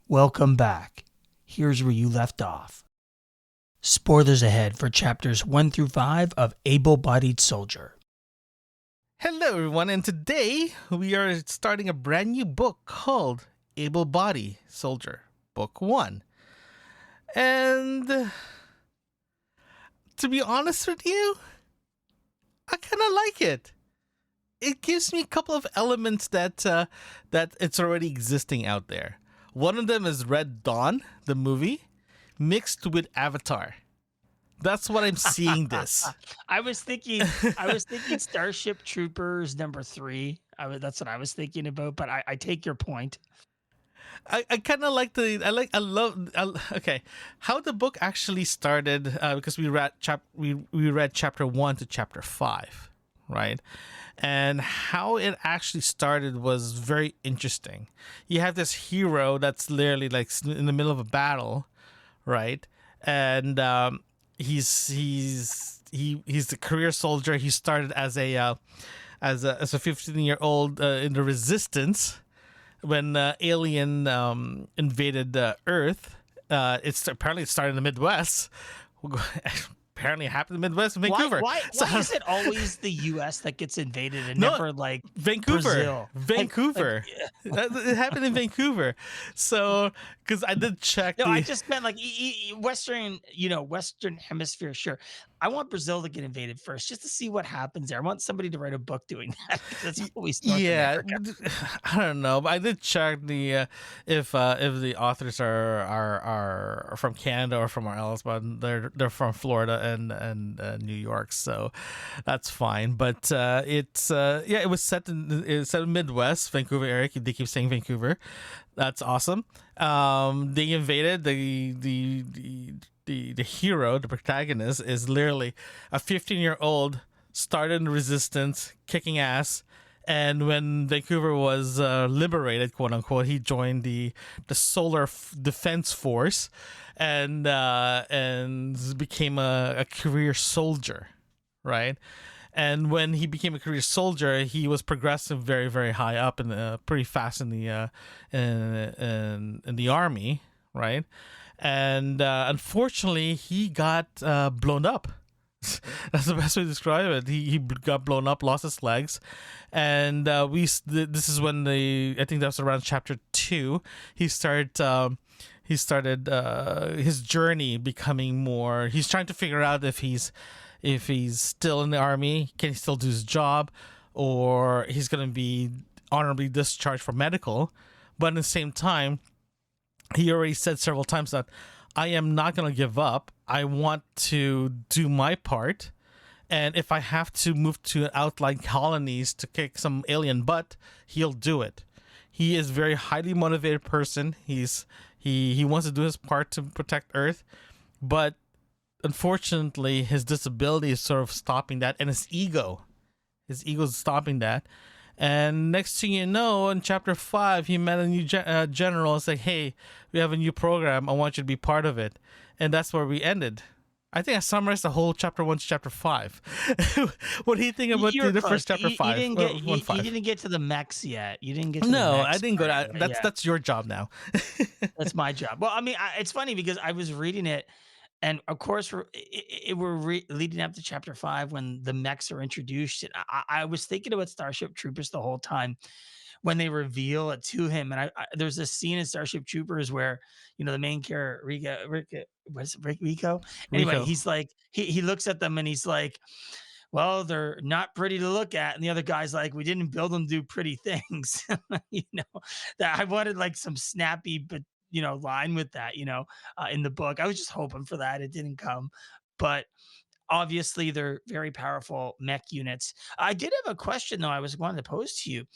Welcome back. Here's where you left off. Spoilers ahead for chapters 1 through 5 of Able-Bodied Soldier. Hello, everyone, and today we are starting a brand new book called Able-Bodied Soldier, Book 1. And to be honest with you, I kind of like it. It gives me a couple of elements that it's already existing out there. One of them is Red Dawn, the movie, mixed with Avatar. That's what I'm seeing this. I was thinking Starship Troopers #3. That's what I was thinking about, but I take your point. I kind of like okay, how the book actually started, because we read chapter 1 to chapter 5, right? And how it actually started was very interesting. You have this hero that's literally like in the middle of a battle, right? And he's the career soldier. He started as a 15-year-old in the Resistance when alien invaded Earth. Apparently it started in the Midwest. Apparently it happened in the Midwest, Vancouver. Why is it always the U.S. that gets invaded and never like Vancouver? Brazil? Vancouver. It happened in Vancouver. So, because I did check. No, I just meant like Western Hemisphere. Sure, I want Brazil to get invaded first, just to see what happens there. I want somebody to write a book doing that. That's always North America. I don't know, but I did check the if the authors are from Canada or from else, but they're from Florida and New York, so that's fine. But it was set in Midwest, Vancouver area. They keep saying Vancouver. That's awesome. They invaded the hero, the protagonist, is literally a 15-year-old, started in the Resistance, kicking ass, and when Vancouver was liberated, quote unquote, he joined the Solar Defense Force, and became a career soldier, right? And when he became a career soldier, he was progressing very, very high up and pretty fast in the army, right? And unfortunately, he got blown up. That's the best way to describe it. He got blown up, lost his legs, and this is when I think that was around chapter 2. He started his journey becoming more. He's trying to figure out if he's still in the army, can he still do his job, or he's going to be honorably discharged for medical. But at the same time, he already said several times that I am not going to give up. I want to do my part. And if I have to move to outlying colonies to kick some alien butt, he'll do it. He is a very highly motivated person. He wants to do his part to protect Earth. But unfortunately, his disability is sort of stopping that, and his ego is stopping that. And next thing you know, in chapter 5, he met a new general and said, "Hey, we have a new program. I want you to be part of it." And that's where we ended. I think I summarized the whole chapter 1 to chapter 5. What do you think about the first chapter 5? You didn't get to the mechs yet. You didn't get to no, the mechs I didn't go to that. That's your job now. That's my job. Well, I mean, it's funny because I was reading it. And of course, we're leading up to chapter 5 when the mechs are introduced. And I was thinking about Starship Troopers the whole time when they reveal it to him. And there's this scene in Starship Troopers where, the main character, Rico? Anyway, he's like, he looks at them and he's like, well, they're not pretty to look at. And the other guy's like, we didn't build them to do pretty things. That I wanted like some snappy, but line with that, in the book. I was just hoping for that. It didn't come, but obviously they're very powerful mech units. I did have a question though I was wanting to pose to you.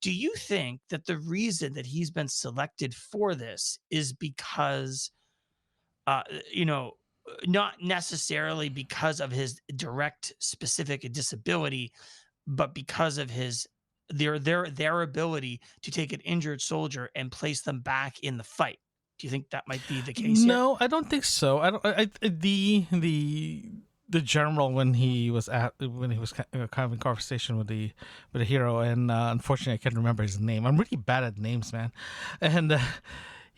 Do you think that the reason that he's been selected for this is because, not necessarily because of his direct specific disability, but because of their ability to take an injured soldier and place them back in the fight? Do you think that might be the case? No, I don't think so. The general when he was kind of in conversation with the hero, and unfortunately I can't remember his name. I'm really bad at names, man. And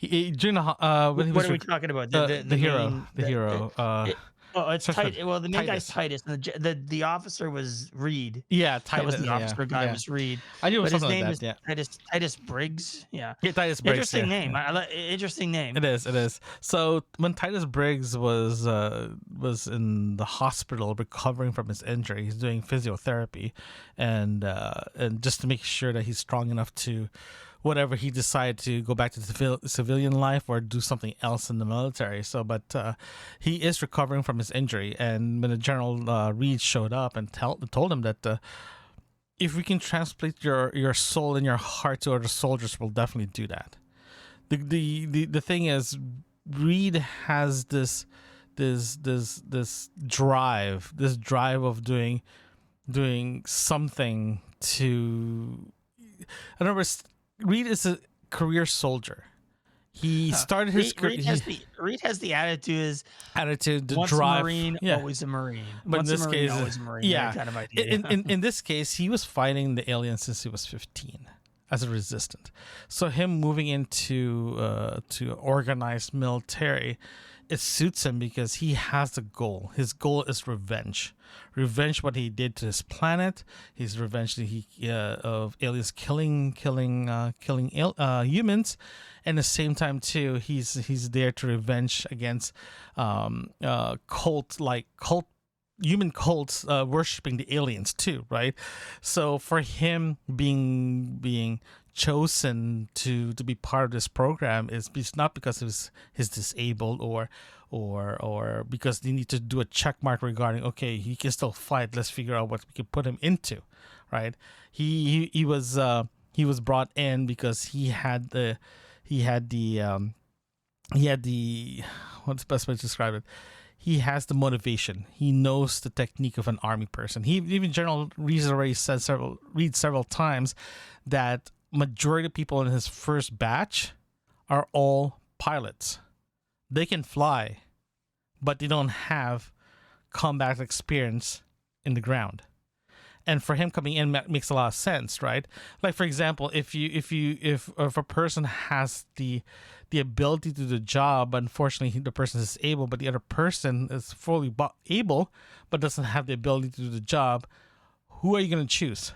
during the when he What was are we talking about? the hero, Main the hero. it, oh, it's Starts with Titus. Well, the main guy's Titus. Titus, and the officer was Reed. Yeah, That was Titus. the Yeah, officer guy yeah. was Reed, I knew it was but his something like name that. is Yeah, Titus Briggs. Yeah, yeah. Titus Briggs. interesting Yeah, name. yeah. Interesting name. It is. It is. So when Titus Briggs was in the hospital recovering from his injury, he's doing physiotherapy, and just to make sure that he's strong enough to, whatever he decided to go back to civilian life or do something else in the military. So, but he is recovering from his injury, and when the General Reed showed up and told him that. If we can translate your soul and your heart to other soldiers, we'll definitely do that. The thing is, Reed has this drive of doing something to. In other words, Reed is a career soldier. He started his Reed has the attitude attitude, the once drive. a Marine, Yeah. always a Marine. But Once in this a Marine, case, always a Marine. yeah, That kind of idea. in this case, he was fighting the aliens since he was 15 as a resistant. So him moving into to organized military, it suits him because he has a goal. His goal is revenge. Revenge what he did to his planet. His revenge that of aliens killing humans, and at the same time too, he's there to revenge against cult human cults worshiping the aliens too, right? So for him being chosen to be part of this program is not because he's disabled or because they need to do a check mark regarding, okay, he can still fight, let's figure out what we can put him into, right? He was brought in because he had the what's the best way to describe it? He has the motivation. He knows the technique of an army person. Even General Reed already said several times that majority of people in his first batch are all pilots. They can fly, but they don't have combat experience in the ground. And for him coming in makes a lot of sense, right? Like for example, if a person has the ability to do the job, unfortunately the person is able, but the other person is fully able but doesn't have the ability to do the job, who are you going to choose?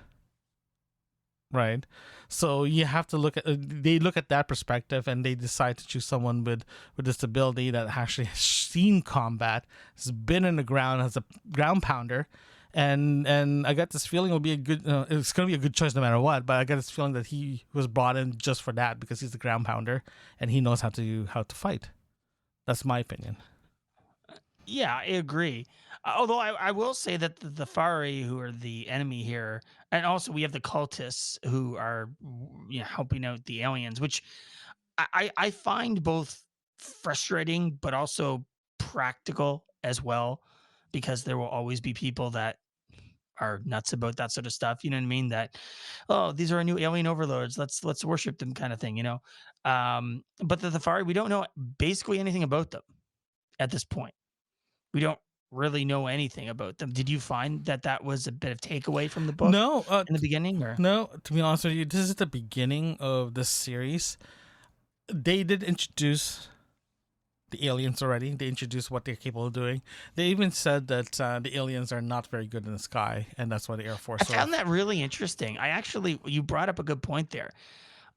Right? So you have to they look at that perspective, and they decide to choose someone with disability that actually has seen combat, has been in the ground, has a ground pounder. And I got this feeling it'll be it's going to be a good choice no matter what. But I got this feeling that he was brought in just for that because he's the ground pounder and he knows how to fight. That's my opinion. Yeah, I agree. Although I will say that the Fari, who are the enemy here, and also we have the cultists who are helping out the aliens, which I find both frustrating but also practical as well, because there will always be people that are nuts about that sort of stuff. You know what I mean? That, oh, these are our new alien overlords. Let's worship them, kind of thing. But the Thafari, we don't know basically anything about them at this point. We don't really know anything about them. Did you find that was a bit of takeaway from the book? No, in the beginning, or no. To be honest with you, this is the beginning of this series. They did introduce the aliens already. They introduced what they're capable of doing. They even said that the aliens are not very good in the sky, and that's why the Air Force. I found that really interesting. You brought up a good point there.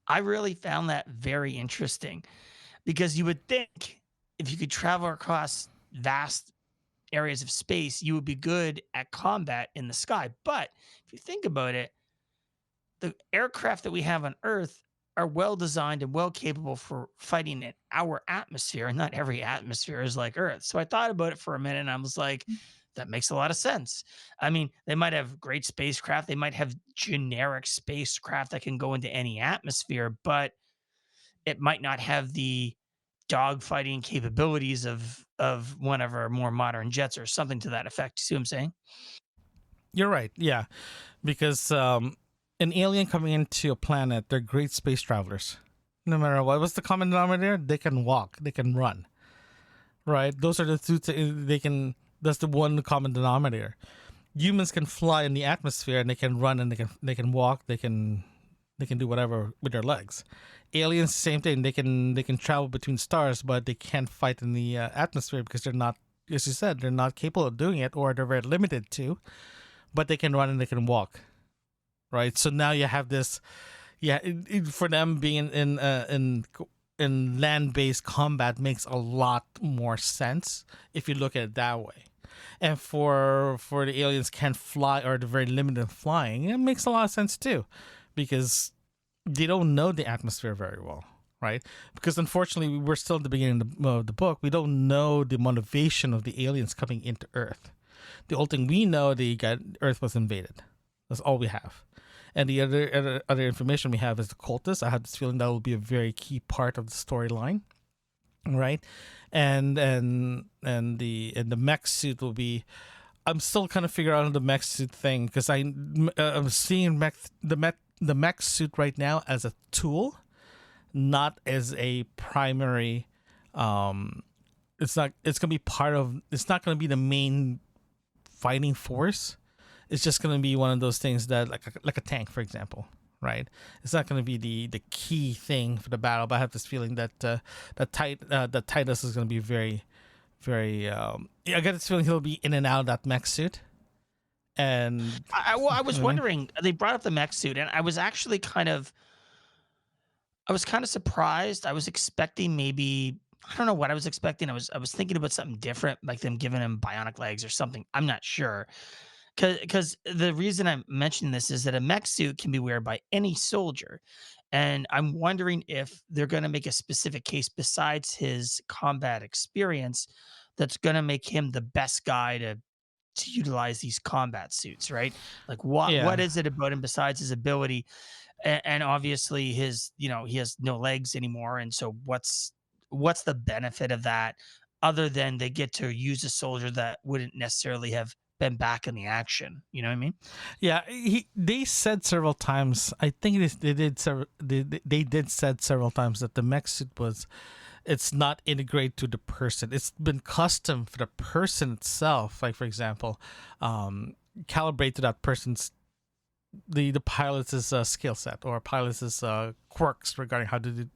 I really found that very interesting, because you would think if you could travel across vast areas of space, you would be good at combat in the sky. But if you think about it, the aircraft that we have on Earth are well designed and well capable for fighting in our atmosphere, and not every atmosphere is like Earth. So I thought about it for a minute, and I was like, that makes a lot of sense. I mean, they might have great spacecraft, they might have generic spacecraft that can go into any atmosphere, but it might not have the dogfighting capabilities of one of our more modern jets or something to that effect. See what I'm saying? You're right. Yeah, because an alien coming into a planet, they're great space travelers. No matter what. What's the common denominator? They can walk. They can run. Right? Those are the two. That's the one common denominator. Humans can fly in the atmosphere, and they can run, and they can walk. They can They can do whatever with their legs. Aliens, same thing. They can travel between stars, but they can't fight in the atmosphere because they're not, as you said, they're not capable of doing it, or they're very limited to. But they can run and they can walk, right? So now you have this, yeah. For them being in land-based combat makes a lot more sense if you look at it that way. And for the aliens can't fly, or they're very limited in flying, it makes a lot of sense too, because they don't know the atmosphere very well, right? Because unfortunately, we're still at the beginning of the book. We don't know the motivation of the aliens coming into Earth. The only thing we know, Earth was invaded. That's all we have. And the other information we have is the cultists. I have this feeling that will be a very key part of the storyline, right? And the mech suit will be. I'm still kind of figuring out the mech suit thing, because I'm seeing the mech suit right now as a tool, not as a primary. It's not. It's gonna be part of. It's not gonna be the main fighting force. It's just gonna be one of those things that, like a tank, for example, right? It's not gonna be the key thing for the battle. But I have this feeling that that Titus is gonna be very, very. I get this feeling he'll be in and out of that mech suit. And I was wondering. They brought up the mech suit, and I was actually kind of surprised. I was expecting maybe. I don't know what I was expecting. I was thinking about something different, like them giving him bionic legs or something. I'm not sure. Because the reason I'm mentioning this is that a mech suit can be worn by any soldier. And I'm wondering if they're going to make a specific case besides his combat experience that's going to make him the best guy to utilize these combat suits, right? Like what yeah, is it about him besides his ability? And obviously his, he has no legs anymore. And so what's the benefit of that other than they get to use a soldier that wouldn't necessarily have been back in the action? You know what I mean? yeah. They said several times. I think they did said several times that the mech suit was. It's not integrated to the person. It's been custom for the person itself. Like, for example, calibrate to that person's the pilot's skill set, or pilot's quirks regarding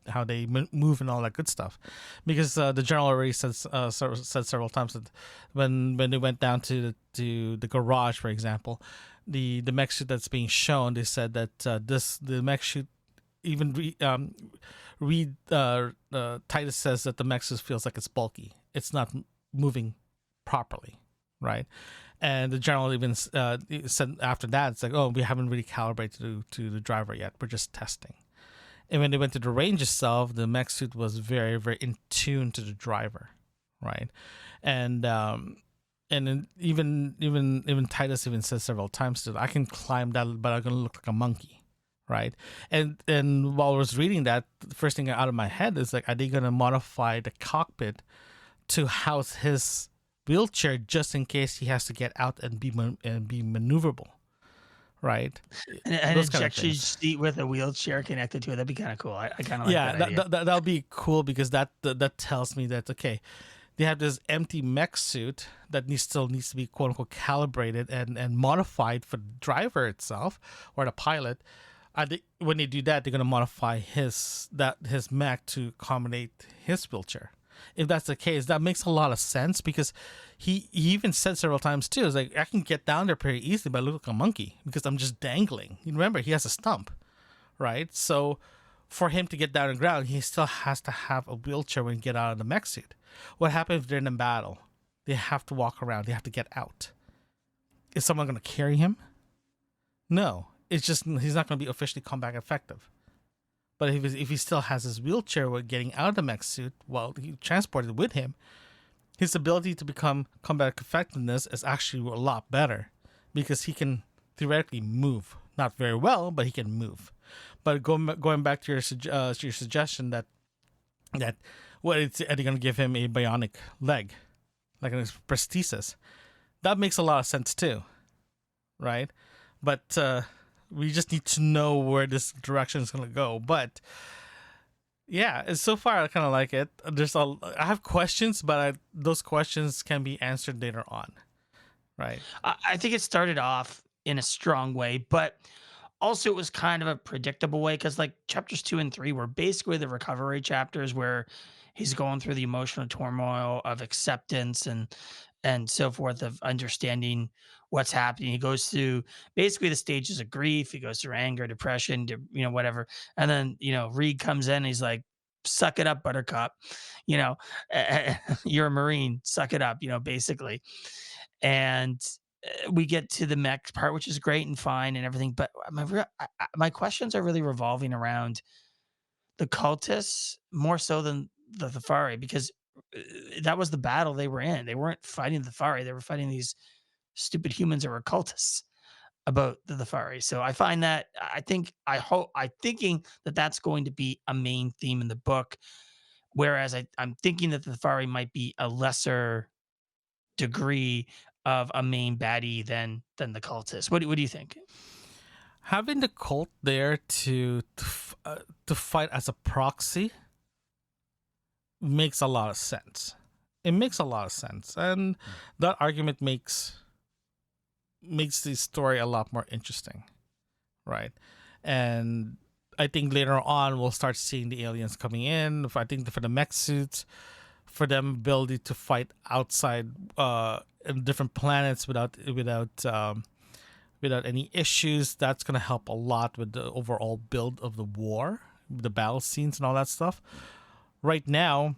how they move and all that good stuff. Because the general already said several times that when they went down to the garage, for example, the mech suit that's being shown, they said that the mech suit, even Titus says that the mech suit feels like it's bulky. It's not moving properly, right? And the general even said after that, it's like, oh, we haven't really calibrated to the driver yet. We're just testing. And when they went to the range itself, the mech suit was very, very in tune to the driver, right? And then even Titus even says several times that I can climb that, but I'm gonna look like a monkey, right? And while I was reading that, the first thing out of my head is like, are they gonna modify the cockpit to house his wheelchair just in case he has to get out and be maneuverable, right? An Those kind of injection things. seat with a wheelchair connected to it. That'd be kind of cool. I kind of like Yeah, that idea. that'll be cool, because that tells me that, okay, they have this empty mech suit that still needs to be quote unquote calibrated and modified for the driver itself, or the pilot. When they do that, they're gonna modify his mech to accommodate his wheelchair. If that's the case, that makes a lot of sense, because he even said several times too, it's like, I can get down there pretty easily, but I look like a monkey because I'm just dangling. You remember, he has a stump, right? So for him to get down on the ground, he still has to have a wheelchair when he get out of the mech suit. What happens if they're in a battle? They have to walk around. They have to get out. Is someone going to carry him? No. It's just, he's not going to be officially combat effective. But if he still has his wheelchair when getting out of the mech suit while he transported with him, his ability to become combat effectiveness is actually a lot better, because he can theoretically move. Not very well, but he can move. But going back to your suggestion that are they going to give him a bionic leg, like a prosthesis? That makes a lot of sense too, right? But we just need to know where this direction is going to go. But yeah, so far I kind of like it. I have questions, but those questions can be answered later on, right? I think it started off in a strong way, but also it was kind of a predictable way because like chapters 2 and 3 were basically the recovery chapters where he's going through the emotional turmoil of acceptance and so forth of understanding what's happening. He goes through basically the stages of grief. He goes through anger, depression, whatever. And then, Reed comes in and he's like, suck it up, Buttercup. You know, you're a Marine, suck it up, basically. And we get to the mech part, which is great and fine and everything. But my questions are really revolving around the cultists more so than the Thafari, because that was the battle they were in. They weren't fighting the Thafari; they were fighting these stupid humans that were cultists about the Thafari. So I find that I'm thinking that that's going to be a main theme in the book. Whereas I'm thinking that the Thafari might be a lesser degree of a main baddie than the cultists. What do you think? Having the cult there to fight as a proxy makes a lot of sense. It makes a lot of sense, and that argument makes the story a lot more interesting, right? And I think later on we'll start seeing the aliens coming in. I think for the mech suits, for them ability to fight outside in different planets without any issues, that's gonna help a lot with the overall build of the war, the battle scenes and all that stuff. Right now,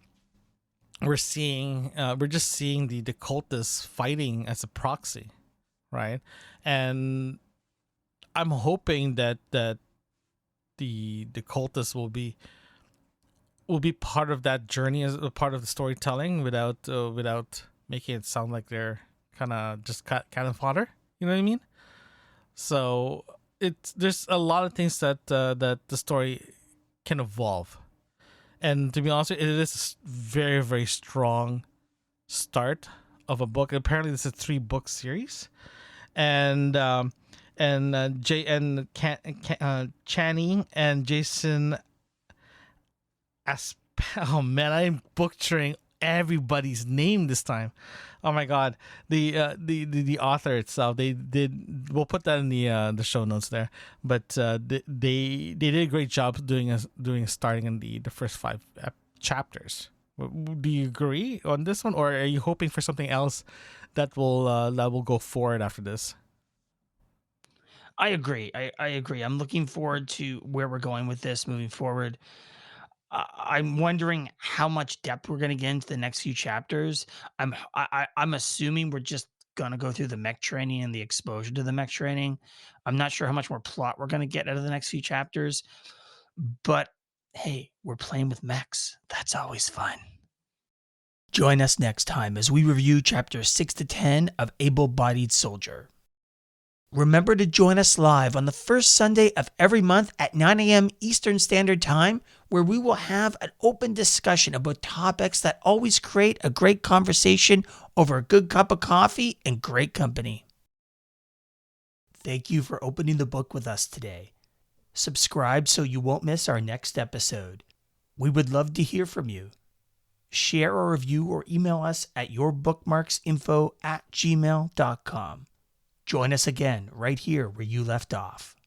we're just seeing the cultists fighting as a proxy, right? And I'm hoping that the cultists will be part of that journey as a part of the storytelling without making it sound like they're kind of just cannon fodder. You know what I mean? So there's a lot of things that the story can evolve, and to be honest, it is a very, very strong start of a book. Apparently, this is a 3-book series, and J.N. Chaney and Jason Oh man, I'm butchering everybody's name this time. Oh my god, the author itself. We'll put that in the show notes there. But they did a great job doing starting in the first 5 chapters. Do you agree on this one, or are you hoping for something else that will go forward after this? I agree. I agree. I'm looking forward to where we're going with this moving forward. I'm wondering how much depth we're going to get into the next few chapters. I'm assuming we're just going to go through the mech training and the exposure to the mech training. I'm not sure how much more plot we're going to get out of the next few chapters, but hey, we're playing with mechs. That's always fun. Join us next time as we review chapters 6 to 10 of Able-Bodied Soldier. Remember to join us live on the first Sunday of every month at 9 a.m. Eastern Standard Time, where we will have an open discussion about topics that always create a great conversation over a good cup of coffee and great company. Thank you for opening the book with us today. Subscribe so you won't miss our next episode. We would love to hear from you. Share a review or email us at yourbookmarksinfo@gmail.com. Join us again right here where you left off.